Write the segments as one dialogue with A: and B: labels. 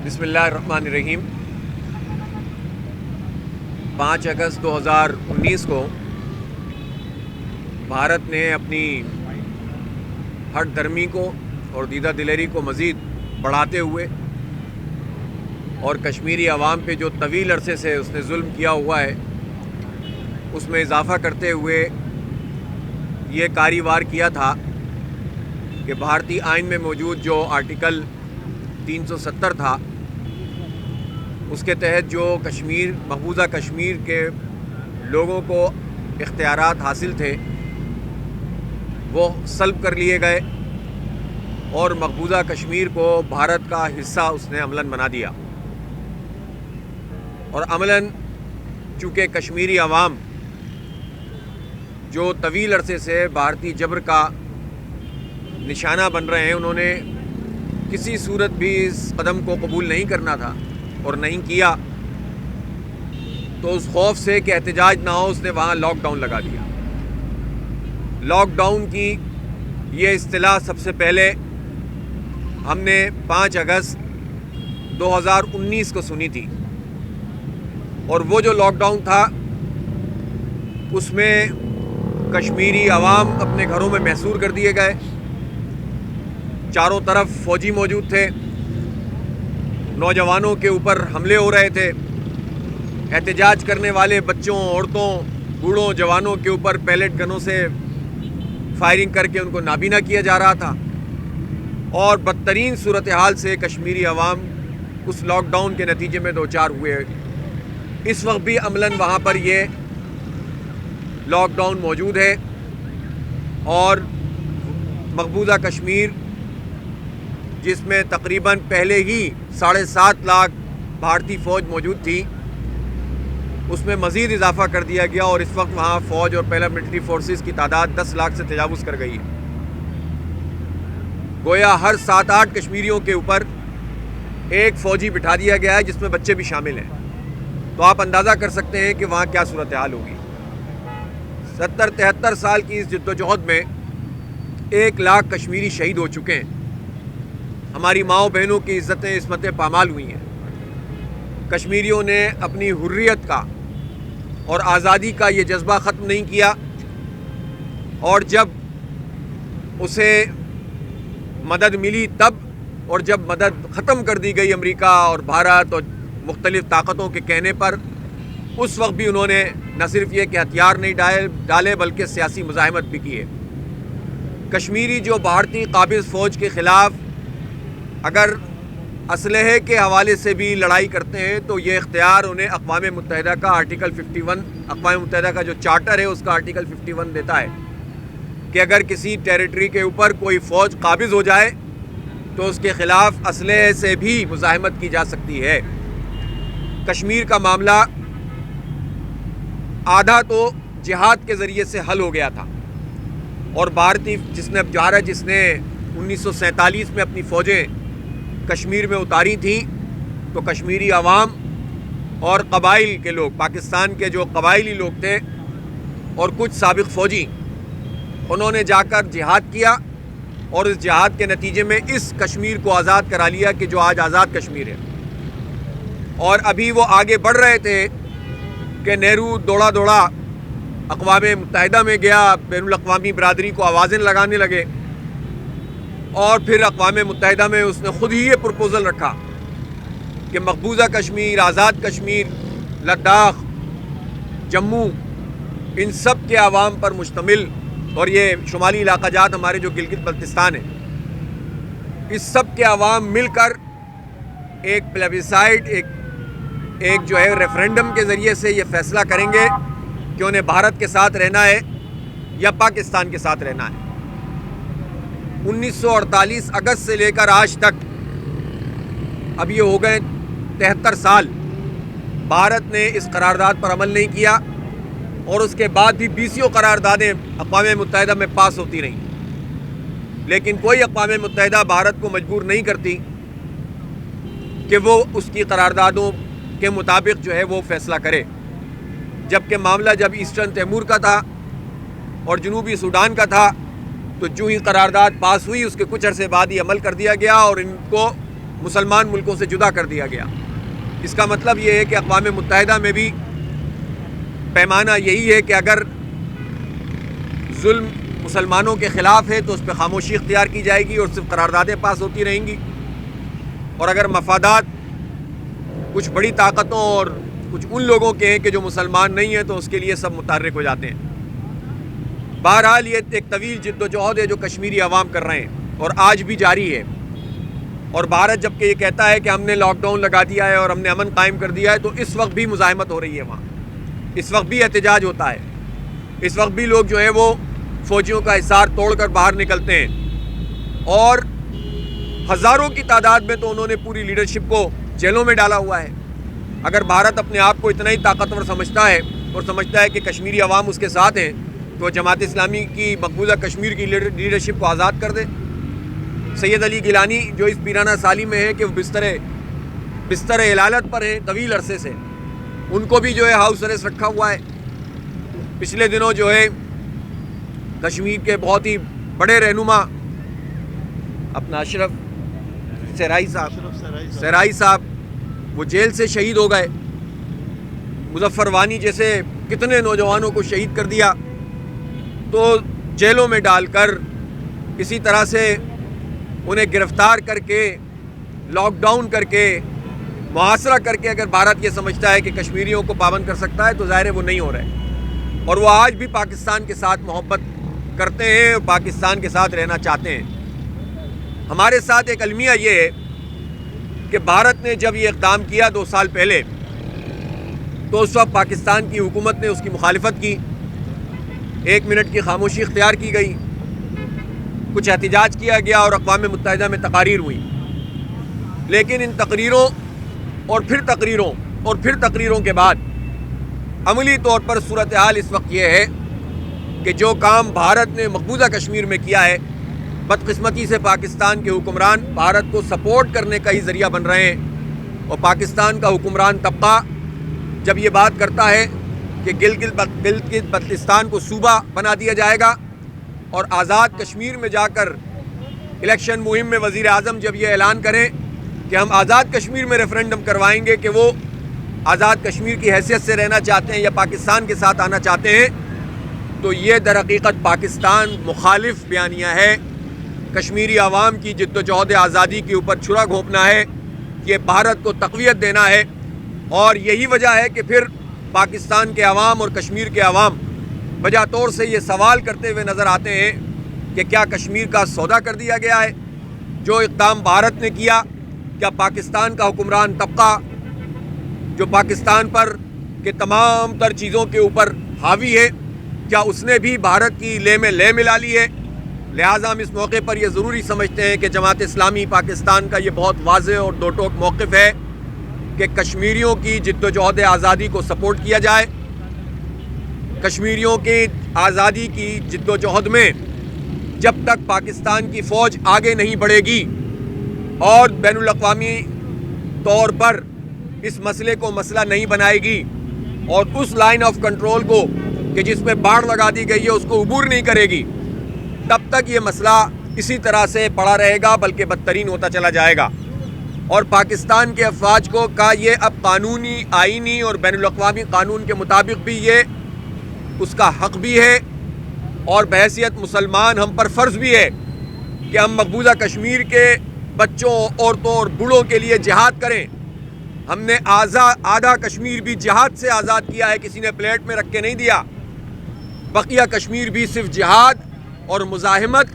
A: بسم اللہ الرحمن الرحیم۔ 5 اگست 2019 کو بھارت نے اپنی ہٹ دھرمی کو اور دیدہ دلیری کو مزید بڑھاتے ہوئے اور کشمیری عوام پہ جو طویل عرصے سے اس نے ظلم کیا ہوا ہے اس میں اضافہ کرتے ہوئے یہ کاری وار کیا تھا کہ بھارتی آئین میں موجود جو آرٹیکل 370 تھا اس کے تحت جو مقبوضہ کشمیر کے لوگوں کو اختیارات حاصل تھے وہ سلب کر لیے گئے اور مقبوضہ کشمیر کو بھارت کا حصہ اس نے عملاً بنا دیا۔ اور عملاً چونکہ کشمیری عوام جو طویل عرصے سے بھارتی جبر کا نشانہ بن رہے ہیں، انہوں نے کسی صورت بھی اس قدم کو قبول نہیں کرنا تھا اور نہیں کیا، تو اس خوف سے کہ احتجاج نہ ہو اس نے وہاں لاک ڈاؤن لگا دیا۔ لاک ڈاؤن کی یہ اصطلاح سب سے پہلے ہم نے 5 اگست 2019 کو سنی تھی، اور وہ جو لاک ڈاؤن تھا اس میں کشمیری عوام اپنے گھروں میں محصور کر دیے گئے، چاروں طرف فوجی موجود تھے، نوجوانوں کے اوپر حملے ہو رہے تھے، احتجاج کرنے والے بچوں، عورتوں، بوڑھوں، جوانوں کے اوپر پیلیٹ گنوں سے فائرنگ کر کے ان کو نابینا کیا جا رہا تھا، اور بدترین صورتحال سے کشمیری عوام اس لاک ڈاؤن کے نتیجے میں دوچار ہوئے۔ اس وقت بھی عملاً وہاں پر یہ لاک ڈاؤن موجود ہے، اور مقبوضہ کشمیر جس میں تقریباً پہلے ہی 7.5 لاکھ بھارتی فوج موجود تھی، اس میں مزید اضافہ کر دیا گیا، اور اس وقت وہاں فوج اور پیراملٹری فورسز کی تعداد 10 لاکھ سے تجاوز کر گئی ہے۔ گویا ہر 7-8 کشمیریوں کے اوپر ایک فوجی بٹھا دیا گیا ہے، جس میں بچے بھی شامل ہیں۔ تو آپ اندازہ کر سکتے ہیں کہ وہاں کیا صورتحال ہوگی۔ 70-73 سال کی اس جدوجہد میں 1 لاکھ کشمیری شہید ہو چکے ہیں، ہماری ماؤں بہنوں کی عزتیں عصمتیں پامال ہوئی ہیں۔ کشمیریوں نے اپنی حریت کا اور آزادی کا یہ جذبہ ختم نہیں کیا، اور جب اسے مدد ملی تب، اور جب مدد ختم کر دی گئی امریکہ اور بھارت اور مختلف طاقتوں کے کہنے پر، اس وقت بھی انہوں نے نہ صرف یہ کہ ہتھیار نہیں ڈالے بلکہ سیاسی مزاحمت بھی کی ہے۔ کشمیری جو بھارتی قابض فوج کے خلاف اگر اسلحے کے حوالے سے بھی لڑائی کرتے ہیں تو یہ اختیار انہیں اقوام متحدہ کا آرٹیکل 51، اقوام متحدہ کا جو چارٹر ہے اس کا آرٹیکل 51 دیتا ہے کہ اگر کسی ٹیریٹری کے اوپر کوئی فوج قابض ہو جائے تو اس کے خلاف اسلحے سے بھی مزاحمت کی جا سکتی ہے۔ کشمیر کا معاملہ آدھا تو جہاد کے ذریعے سے حل ہو گیا تھا، اور بھارتی جس نے 1947 میں اپنی فوجیں کشمیر میں اتاری تھیں، تو کشمیری عوام اور قبائل کے لوگ، پاکستان کے جو قبائلی لوگ تھے اور کچھ سابق فوجی، انہوں نے جا کر جہاد کیا، اور اس جہاد کے نتیجے میں اس کشمیر کو آزاد کرا لیا کہ جو آج آزاد کشمیر ہے۔ اور ابھی وہ آگے بڑھ رہے تھے کہ نہرو دوڑا اقوام متحدہ میں گیا، بین الاقوامی برادری کو آوازیں لگانے لگے، اور پھر اقوام متحدہ میں اس نے خود ہی یہ پروپوزل رکھا کہ مقبوضہ کشمیر، آزاد کشمیر، لداخ، جموں، ان سب کے عوام پر مشتمل، اور یہ شمالی علاقہ جات ہمارے جو گلگت بلتستان ہے، اس سب کے عوام مل کر ایک پلیبیسائٹ، ایک جو ہے ریفرینڈم کے ذریعے سے یہ فیصلہ کریں گے کہ انہیں بھارت کے ساتھ رہنا ہے یا پاکستان کے ساتھ رہنا ہے۔ 1948 اگست سے لے کر آج تک اب یہ ہو گئے 73 سال، بھارت نے اس قرارداد پر عمل نہیں کیا، اور اس کے بعد بھی 20 قراردادیں اقوام متحدہ میں پاس ہوتی رہیں، لیکن کوئی اقوام متحدہ بھارت کو مجبور نہیں کرتی کہ وہ اس کی قراردادوں کے مطابق جو ہے وہ فیصلہ کرے۔ جبکہ معاملہ جب ایسٹرن تیمور کا تھا اور جنوبی سوڈان کا تھا، تو جو ہی قرارداد پاس ہوئی اس کے کچھ عرصے بعد ہی عمل کر دیا گیا، اور ان کو مسلمان ملکوں سے جدا کر دیا گیا۔ اس کا مطلب یہ ہے کہ اقوام متحدہ میں بھی پیمانہ یہی ہے کہ اگر ظلم مسلمانوں کے خلاف ہے تو اس پہ خاموشی اختیار کی جائے گی اور صرف قراردادیں پاس ہوتی رہیں گی، اور اگر مفادات کچھ بڑی طاقتوں اور کچھ ان لوگوں کے ہیں کہ جو مسلمان نہیں ہیں تو اس کے لیے سب متحرک ہو جاتے ہیں۔ بہرحال یہ ایک طویل جد و جہد ہے جو کشمیری عوام کر رہے ہیں اور آج بھی جاری ہے، اور بھارت جب کہ یہ کہتا ہے کہ ہم نے لاک ڈاؤن لگا دیا ہے اور ہم نے امن قائم کر دیا ہے، تو اس وقت بھی مزاحمت ہو رہی ہے وہاں، اس وقت بھی احتجاج ہوتا ہے، اس وقت بھی لوگ جو ہیں وہ فوجیوں کا حصار توڑ کر باہر نکلتے ہیں، اور ہزاروں کی تعداد میں تو انہوں نے پوری لیڈرشپ کو جیلوں میں ڈالا ہوا ہے۔ اگر بھارت اپنے آپ کو اتنا ہی طاقتور سمجھتا ہے اور سمجھتا ہے کہ کشمیری عوام اس کے ساتھ ہیں، تو جماعت اسلامی کی مقبوضہ کشمیر کی لیڈرشپ کو آزاد کر دے۔ سید علی گیلانی جو اس پیرانہ سالی میں ہے کہ وہ بستر علالت پر ہیں طویل عرصے سے، ان کو بھی جو ہے ہاؤس اریسٹ رکھا ہوا ہے۔ پچھلے دنوں جو ہے کشمیر کے بہت ہی بڑے رہنما اپنا اشرف سرائی صاحب وہ جیل سے شہید ہو گئے۔ مظفر وانی جیسے کتنے نوجوانوں کو شہید کر دیا، تو جیلوں میں ڈال کر کسی طرح سے انہیں گرفتار کر کے لاک ڈاؤن کر کے محاصرہ کر کے اگر بھارت یہ سمجھتا ہے کہ کشمیریوں کو پابند کر سکتا ہے تو ظاہر ہے وہ نہیں ہو رہے، اور وہ آج بھی پاکستان کے ساتھ محبت کرتے ہیں اور پاکستان کے ساتھ رہنا چاہتے ہیں۔ ہمارے ساتھ ایک المیہ یہ ہے کہ بھارت نے جب یہ اقدام کیا 2 سال پہلے، تو اس وقت پاکستان کی حکومت نے اس کی مخالفت کی، 1 منٹ کی خاموشی اختیار کی گئی، کچھ احتجاج کیا گیا اور اقوام متحدہ میں تقاریر ہوئی، لیکن ان تقریروں اور پھر تقریروں کے بعد عملی طور پر صورتحال اس وقت یہ ہے کہ جو کام بھارت نے مقبوضہ کشمیر میں کیا ہے، بدقسمتی سے پاکستان کے حکمران بھارت کو سپورٹ کرنے کا ہی ذریعہ بن رہے ہیں، اور پاکستان کا حکمران طبقہ جب یہ بات کرتا ہے کہ گلگت بلتستان کو صوبہ بنا دیا جائے گا، اور آزاد کشمیر میں جا کر الیکشن مہم میں وزیر اعظم جب یہ اعلان کریں کہ ہم آزاد کشمیر میں ریفرنڈم کروائیں گے کہ وہ آزاد کشمیر کی حیثیت سے رہنا چاہتے ہیں یا پاکستان کے ساتھ آنا چاہتے ہیں، تو یہ در حقیقت پاکستان مخالف بیانیہ ہے، کشمیری عوام کی جد و جہد آزادی کے اوپر چھرا گھونپنا ہے، یہ بھارت کو تقویت دینا ہے، اور یہی وجہ ہے کہ پھر پاکستان کے عوام اور کشمیر کے عوام وجہ طور سے یہ سوال کرتے ہوئے نظر آتے ہیں کہ کیا کشمیر کا سودا کر دیا گیا ہے؟ جو اقدام بھارت نے کیا، کیا پاکستان کا حکمران طبقہ جو پاکستان پر کے تمام تر چیزوں کے اوپر حاوی ہے، کیا اس نے بھی بھارت کی لے میں لے ملا لی ہے؟ لہٰذا ہم اس موقع پر یہ ضروری سمجھتے ہیں کہ جماعت اسلامی پاکستان کا یہ بہت واضح اور دو ٹوک موقف ہے کہ کشمیریوں کی جد و جہد آزادی کو سپورٹ کیا جائے، کشمیریوں کی آزادی کی جد و جہد میں جب تک پاکستان کی فوج آگے نہیں بڑھے گی اور بین الاقوامی طور پر اس مسئلے کو مسئلہ نہیں بنائے گی اور اس لائن آف کنٹرول کو کہ جس میں باڑ لگا دی گئی ہے اس کو عبور نہیں کرے گی، تب تک یہ مسئلہ اسی طرح سے پڑا رہے گا بلکہ بدترین ہوتا چلا جائے گا۔ اور پاکستان کے افواج کو کا یہ اب قانونی، آئینی اور بین الاقوامی قانون کے مطابق بھی یہ اس کا حق بھی ہے، اور بحیثیت مسلمان ہم پر فرض بھی ہے کہ ہم مقبوضہ کشمیر کے بچوں، عورتوں اور بوڑھوں کے لیے جہاد کریں۔ ہم نے آدھا کشمیر بھی جہاد سے آزاد کیا ہے، کسی نے پلیٹ میں رکھ کے نہیں دیا، بقیہ کشمیر بھی صرف جہاد اور مزاحمت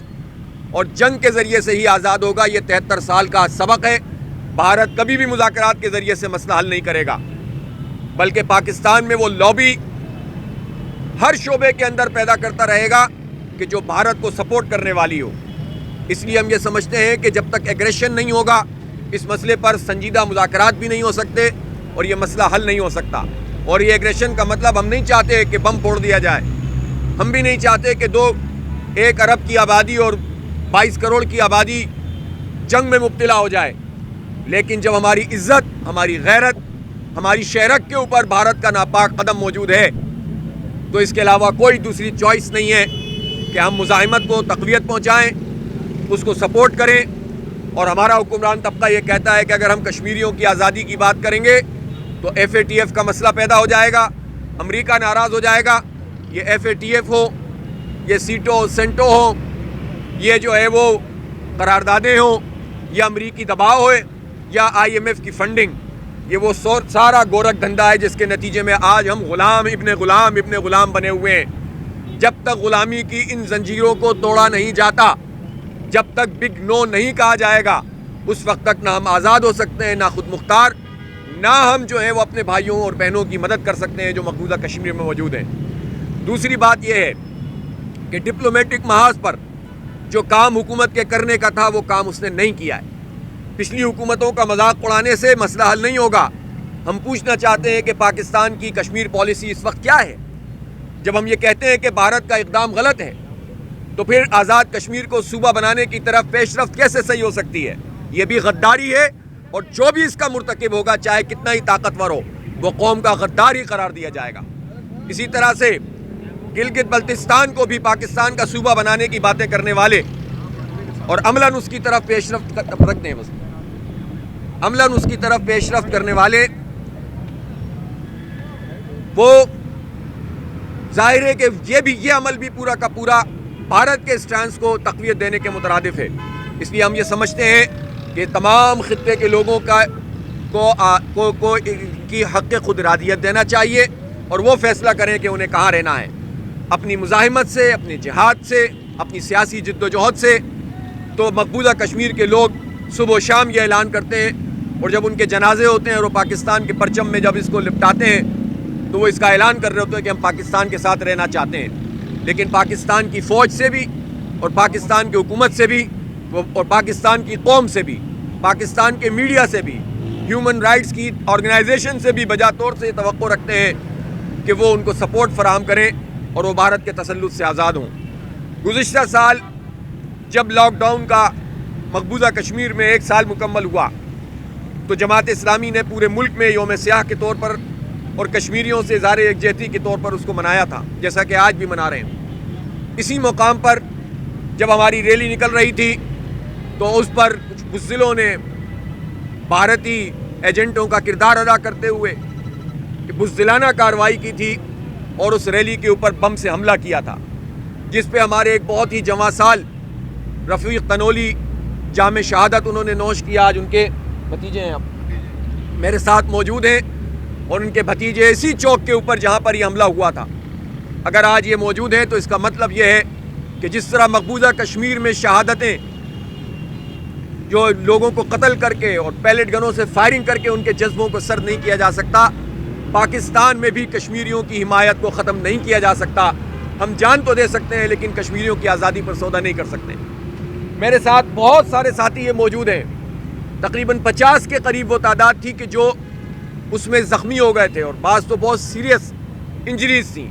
A: اور جنگ کے ذریعے سے ہی آزاد ہوگا۔ یہ 73 سال کا سبق ہے۔ بھارت کبھی بھی مذاکرات کے ذریعے سے مسئلہ حل نہیں کرے گا، بلکہ پاکستان میں وہ لابی ہر شعبے کے اندر پیدا کرتا رہے گا کہ جو بھارت کو سپورٹ کرنے والی ہو۔ اس لیے ہم یہ سمجھتے ہیں کہ جب تک ایگریشن نہیں ہوگا اس مسئلے پر سنجیدہ مذاکرات بھی نہیں ہو سکتے اور یہ مسئلہ حل نہیں ہو سکتا۔ اور یہ ایگریشن کا مطلب ہم نہیں چاہتے کہ بم پھوڑ دیا جائے، ہم بھی نہیں چاہتے کہ 1 ارب کی آبادی اور 22 کروڑ کی آبادی جنگ میں مبتلا ہو جائے، لیکن جب ہماری عزت، ہماری غیرت، ہماری شہرت کے اوپر بھارت کا ناپاک قدم موجود ہے تو اس کے علاوہ کوئی دوسری چوائس نہیں ہے کہ ہم مزاحمت کو تقویت پہنچائیں، اس کو سپورٹ کریں اور ہمارا حکمران طبقہ یہ کہتا ہے کہ اگر ہم کشمیریوں کی آزادی کی بات کریں گے تو FATF کا مسئلہ پیدا ہو جائے گا، امریکہ ناراض ہو جائے گا. یہ FATF ہو، یہ سیٹو سینٹو ہو، یہ جو ہے وہ قراردادیں ہوں، یا امریکی دباؤ ہوئے، یا IMF کی فنڈنگ، یہ وہ سارا گورکھ دھندا ہے جس کے نتیجے میں آج ہم غلام ابن غلام بنے ہوئے ہیں. جب تک غلامی کی ان زنجیروں کو توڑا نہیں جاتا، جب تک بگ نو نہیں کہا جائے گا، اس وقت تک نہ ہم آزاد ہو سکتے ہیں، نہ خود مختار، نہ ہم جو ہے وہ اپنے بھائیوں اور بہنوں کی مدد کر سکتے ہیں جو مقبوضہ کشمیر میں موجود ہیں. دوسری بات یہ ہے کہ ڈپلومیٹک محاذ پر جو کام حکومت کے کرنے کا تھا وہ کام اس نے نہیں کیا ہے. پچھلی حکومتوں کا مذاق اڑانے سے مسئلہ حل نہیں ہوگا. ہم پوچھنا چاہتے ہیں کہ پاکستان کی کشمیر پالیسی اس وقت کیا ہے؟ جب ہم یہ کہتے ہیں کہ بھارت کا اقدام غلط ہے تو پھر آزاد کشمیر کو صوبہ بنانے کی طرف پیش رفت کیسے صحیح ہو سکتی ہے؟ یہ بھی غداری ہے، اور جو بھی اس کا مرتکب ہوگا چاہے کتنا ہی طاقتور ہو وہ قوم کا غدار ہی قرار دیا جائے گا. اسی طرح سے گلگت بلتستان کو بھی پاکستان کا صوبہ بنانے کی باتیں کرنے والے اور عملاً اس کی طرف پیش رفت کرنے والے، وہ ظاہر ہے کہ یہ عمل بھی پورا کا پورا بھارت کے اسٹانس کو تقویت دینے کے مترادف ہے. اس لیے ہم یہ سمجھتے ہیں کہ تمام خطے کے لوگوں کو کی حق خود ارادیت دینا چاہیے اور وہ فیصلہ کریں کہ انہیں کہاں رہنا ہے. اپنی مزاحمت سے، اپنی جہاد سے، اپنی سیاسی جد و جہد سے تو مقبوضہ کشمیر کے لوگ صبح و شام یہ اعلان کرتے ہیں، اور جب ان کے جنازے ہوتے ہیں اور وہ پاکستان کے پرچم میں جب اس کو لپٹاتے ہیں تو وہ اس کا اعلان کر رہے ہوتے ہیں کہ ہم پاکستان کے ساتھ رہنا چاہتے ہیں. لیکن پاکستان کی فوج سے بھی اور پاکستان کی حکومت سے بھی اور پاکستان کی قوم سے بھی، پاکستان کے میڈیا سے بھی، ہیومن رائٹس کی آرگنائزیشن سے بھی بجا طور سے یہ توقع رکھتے ہیں کہ وہ ان کو سپورٹ فراہم کریں اور وہ بھارت کے تسلط سے آزاد ہوں. گزشتہ سال جب لاک ڈاؤن کا مقبوضہ کشمیر میں 1 سال مکمل ہوا تو جماعت اسلامی نے پورے ملک میں یوم سیاہ کے طور پر اور کشمیریوں سے اظہار یکجہتی کے طور پر اس کو منایا تھا، جیسا کہ آج بھی منا رہے ہیں. اسی مقام پر جب ہماری ریلی نکل رہی تھی تو اس پر کچھ بزدلوں نے بھارتی ایجنٹوں کا کردار ادا کرتے ہوئے بزدلانہ کارروائی کی تھی اور اس ریلی کے اوپر بم سے حملہ کیا تھا، جس پہ ہمارے ایک بہت ہی جواں سال رفیق تنولی جام شہادت انہوں نے نوش کیا. آج ان کے بھتیجے ہیں، اب میرے ساتھ موجود ہیں، اور ان کے بھتیجے اسی چوک کے اوپر جہاں پر یہ حملہ ہوا تھا اگر آج یہ موجود ہیں تو اس کا مطلب یہ ہے کہ جس طرح مقبوضہ کشمیر میں شہادتیں جو لوگوں کو قتل کر کے اور پیلٹ گنوں سے فائرنگ کر کے ان کے جذبوں کو سرد نہیں کیا جا سکتا، پاکستان میں بھی کشمیریوں کی حمایت کو ختم نہیں کیا جا سکتا. ہم جان تو دے سکتے ہیں لیکن کشمیریوں کی آزادی پر سودا نہیں کر سکتے. میرے ساتھ بہت سارے ساتھی یہ موجود ہیں، تقریباً 50 کے قریب وہ تعداد تھی کہ جو اس میں زخمی ہو گئے تھے، اور بعض تو بہت سیریس انجریز تھیں.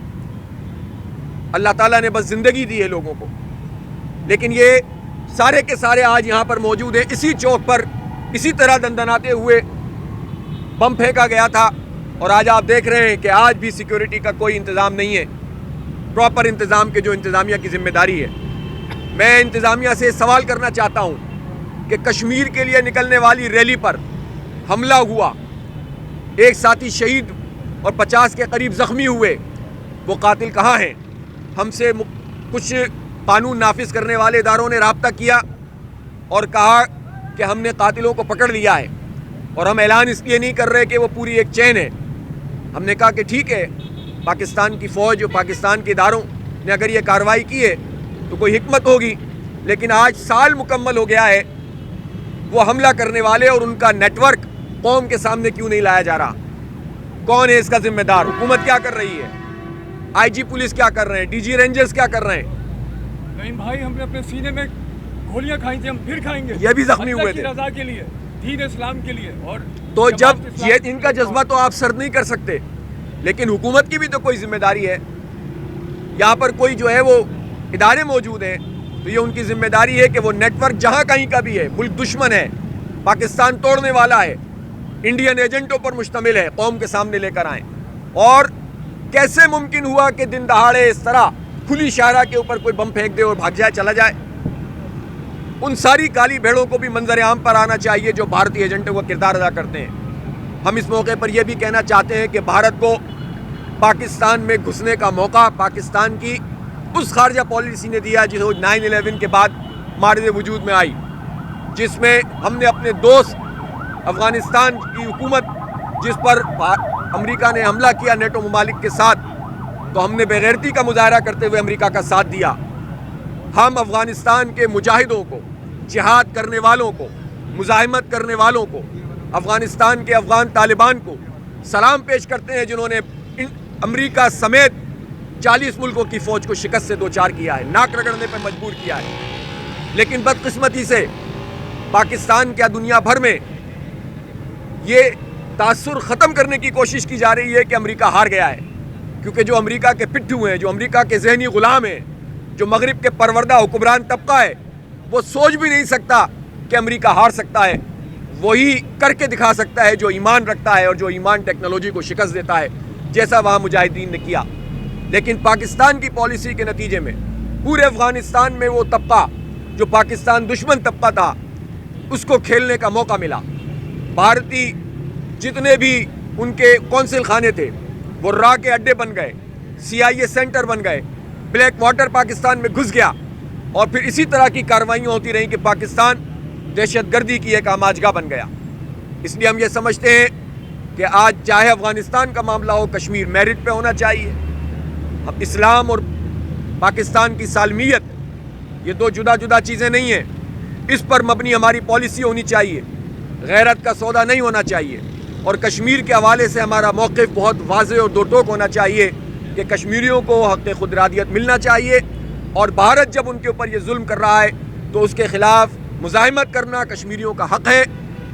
A: اللہ تعالیٰ نے بس زندگی دی ہے لوگوں کو، لیکن یہ سارے کے سارے آج یہاں پر موجود ہیں. اسی چوک پر اسی طرح دندناتے ہوئے بم پھینکا گیا تھا، اور آج آپ دیکھ رہے ہیں کہ آج بھی سیکیورٹی کا کوئی انتظام نہیں ہے، پراپر انتظام کے جو انتظامیہ کی ذمہ داری ہے. میں انتظامیہ سے سوال کرنا چاہتا ہوں کہ کشمیر کے لیے نکلنے والی ریلی پر حملہ ہوا، ایک ساتھی شہید اور 50 کے قریب زخمی ہوئے، وہ قاتل کہاں ہیں؟ ہم سے کچھ قانون نافذ کرنے والے اداروں نے رابطہ کیا اور کہا کہ ہم نے قاتلوں کو پکڑ لیا ہے، اور ہم اعلان اس لیے نہیں کر رہے کہ وہ پوری ایک چین ہے. ہم نے کہا کہ ٹھیک ہے، پاکستان کی فوج اور پاکستان کے اداروں نے اگر یہ کارروائی کی ہے تو کوئی حکمت ہوگی، لیکن آج سال مکمل ہو گیا ہے، وہ حملہ کرنے والے اور ان کا نیٹ ورک قوم کے سامنے کیوں نہیں لایا جا رہا؟ کون ہے اس کا ذمہ دار؟ حکومت کیا کر رہی ہے؟ IG پولیس کیا کر رہے ہیں؟ DG رینجرز کیا کر رہے ہیں؟
B: نہیں بھائی، ہم نے اپنے سینے میں گولیاں کھائی تھی، ہم پھر کھائیں گے.
A: یہ بھی زخمی ہوئے تھے
B: رضا کے لیے، دین اسلام کے لیے. اور
A: تو جب یہ ان کا جذبہ تو آپ سرد نہیں کر سکتے، لیکن حکومت کی بھی تو کوئی ذمہ داری ہے. یہاں پر کوئی جو ہے وہ ادارے موجود ہیں تو یہ ان کی ذمہ داری ہے کہ وہ نیٹ ورک جہاں کہیں کا بھی ہے، ملک دشمن ہے، پاکستان توڑنے والا ہے، انڈین ایجنٹوں پر مشتمل ہے، قوم کے سامنے لے کر آئیں. اور کیسے ممکن ہوا کہ دن دہاڑے اس طرح کھلی شاہراہ کے اوپر کوئی بم پھینک دے اور بھاگ جائے، چلا جائے؟ ان ساری کالی بھیڑوں کو بھی منظر عام پر آنا چاہیے جو بھارتی ایجنٹوں کا کردار ادا کرتے ہیں۔ ہم اس موقع پر یہ بھی کہنا چاہتے ہیں کہ بھارت کو پاکستان میں گھسنے کا موقع پاکستان کی اس خارجہ پالیسی نے دیا جو 9/11 کے بعد مارد وجود میں آئی، جس میں ہم نے اپنے دوست افغانستان کی حکومت جس پر امریکہ نے حملہ کیا نیٹو ممالک کے ساتھ، تو ہم نے بےغیرتی کا مظاہرہ کرتے ہوئے امریکہ کا ساتھ دیا۔ ہم افغانستان کے مجاہدوں کو، جہاد کرنے والوں کو، مزاحمت کرنے والوں کو، افغانستان کے افغان طالبان کو سلام پیش کرتے ہیں جنہوں نے امریکہ سمیت 40 ملکوں کی فوج کو شکست سے دوچار کیا ہے، ناک رگڑنے پر مجبور کیا ہے۔ لیکن بدقسمتی سے پاکستان کیا دنیا بھر میں یہ تاثر ختم کرنے کی کوشش کی جا رہی ہے کہ امریکہ ہار گیا ہے، کیونکہ جو امریکہ کے پٹھو ہیں، جو امریکہ کے ذہنی غلام ہیں، جو مغرب کے پروردہ حکمران طبقہ ہے، وہ سوچ بھی نہیں سکتا کہ امریکہ ہار سکتا ہے۔ وہی کر کے دکھا سکتا ہے جو ایمان رکھتا ہے اور جو ایمان ٹیکنالوجی کو شکست دیتا ہے، جیسا وہاں مجاہدین نے کیا۔ لیکن پاکستان کی پالیسی کے نتیجے میں پورے افغانستان میں وہ طبقہ جو پاکستان دشمن طبقہ تھا اس کو کھیلنے کا موقع ملا۔ بھارتی جتنے بھی ان کے کونسل خانے تھے وہ راہ کے اڈے بن گئے، CIA سینٹر بن گئے، بلیک واٹر پاکستان میں گھس گیا، اور پھر اسی طرح کی کارروائیاں ہوتی رہیں کہ پاکستان دہشت گردی کی ایک آماجگاہ بن گیا۔ اس لیے ہم یہ سمجھتے ہیں کہ آج چاہے افغانستان کا معاملہ ہو، کشمیر میرٹ پہ ہونا چاہیے۔ اب اسلام اور پاکستان کی سالمیت یہ دو جدا جدا چیزیں نہیں ہیں، اس پر مبنی ہماری پالیسی ہونی چاہیے، غیرت کا سودا نہیں ہونا چاہیے۔ اور کشمیر کے حوالے سے ہمارا موقف بہت واضح اور دو ٹوک ہونا چاہیے کہ کشمیریوں کو حق خود ارادیت ملنا چاہیے، اور بھارت جب ان کے اوپر یہ ظلم کر رہا ہے تو اس کے خلاف مزاحمت کرنا کشمیریوں کا حق ہے۔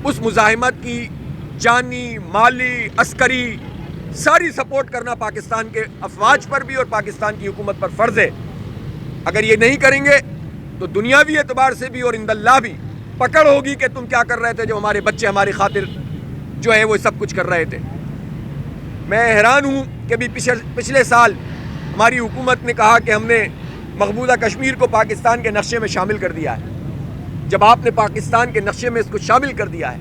A: اس مزاحمت کی جانی، مالی، عسکری ساری سپورٹ کرنا پاکستان کے افواج پر بھی اور پاکستان کی حکومت پر فرض ہے۔ اگر یہ نہیں کریں گے تو دنیاوی اعتبار سے بھی اور عند اللہ بھی پکڑ ہوگی کہ تم کیا کر رہے تھے، جو ہمارے بچے ہماری خاطر جو ہے وہ سب کچھ کر رہے تھے۔ میں حیران ہوں کہ بھی پچھلے سال ہماری حکومت نے کہا کہ ہم نے مقبوضہ کشمیر کو پاکستان کے نقشے میں شامل کر دیا ہے۔ جب آپ نے پاکستان کے نقشے میں اس کو شامل کر دیا ہے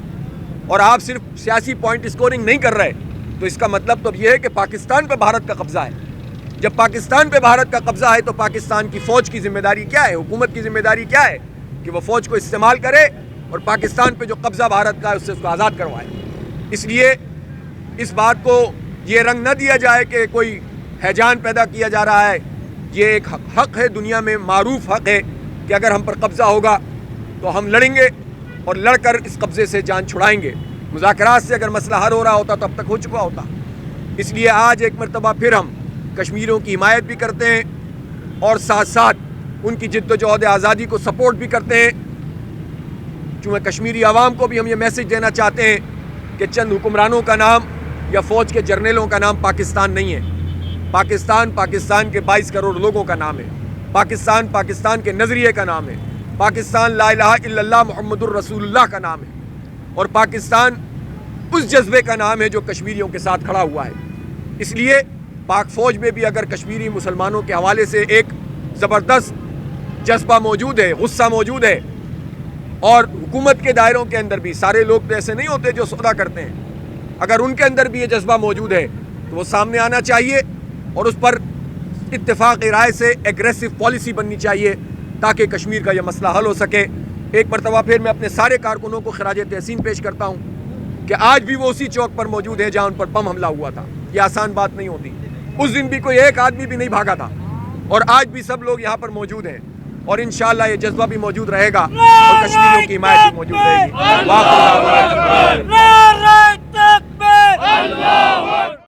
A: اور آپ صرف سیاسی پوائنٹ اسکورنگ نہیں کر رہے، تو اس کا مطلب تو یہ ہے کہ پاکستان پہ بھارت کا قبضہ ہے۔ جب پاکستان پہ بھارت کا قبضہ ہے تو پاکستان کی فوج کی ذمہ داری کیا ہے، حکومت کی ذمہ داری کیا ہے کہ وہ فوج کو استعمال کرے اور پاکستان پہ جو قبضہ بھارت کا ہے اس سے اس کو آزاد کروائے۔ اس لیے اس بات کو یہ رنگ نہ دیا جائے کہ کوئی ہیجان پیدا کیا جا رہا ہے۔ یہ ایک حق ہے، دنیا میں معروف حق ہے کہ اگر ہم پر قبضہ ہوگا تو ہم لڑیں گے اور لڑ کر اس قبضے سے جان چھڑائیں گے۔ مذاکرات سے اگر مسئلہ حل ہو رہا ہوتا تو اب تک ہو چکا ہوتا۔ اس لیے آج ایک مرتبہ پھر ہم کشمیریوں کی حمایت بھی کرتے ہیں اور ساتھ ساتھ ان کی جد و جہد آزادی کو سپورٹ بھی کرتے ہیں۔ چونکہ کشمیری عوام کو بھی ہم یہ میسج دینا چاہتے ہیں کہ چند حکمرانوں کا نام یا فوج کے جرنیلوں کا نام پاکستان نہیں ہے۔ پاکستان پاکستان کے 22 کروڑ لوگوں کا نام ہے۔ پاکستان پاکستان کے نظریے کا نام ہے۔ پاکستان لا الہ الا اللہ محمد الرسول اللہ کا نام ہے، اور پاکستان اس جذبے کا نام ہے جو کشمیریوں کے ساتھ کھڑا ہوا ہے۔ اس لیے پاک فوج میں بھی اگر کشمیری مسلمانوں کے حوالے سے ایک زبردست جذبہ موجود ہے، غصہ موجود ہے، اور حکومت کے دائروں کے اندر بھی سارے لوگ تو ایسے نہیں ہوتے جو سودا کرتے ہیں، اگر ان کے اندر بھی یہ جذبہ موجود ہے تو وہ سامنے آنا چاہیے اور اس پر اتفاق رائے سے ایگریسو پالیسی بننی چاہیے تاکہ کشمیر کا یہ مسئلہ حل ہو سکے۔ ایک مرتبہ پھر میں اپنے سارے کارکنوں کو خراج تحسین پیش کرتا ہوں کہ آج بھی وہ اسی چوک پر موجود ہے جہاں ان پر بم حملہ ہوا تھا۔ یہ آسان بات نہیں ہوتی، اس دن بھی کوئی ایک آدمی بھی نہیں بھاگا تھا، اور آج بھی سب لوگ یہاں پر موجود ہیں، اور انشاءاللہ یہ جذبہ بھی موجود رہے گا اور کشمیریوں کی حمایت بھی موجود رہے گی۔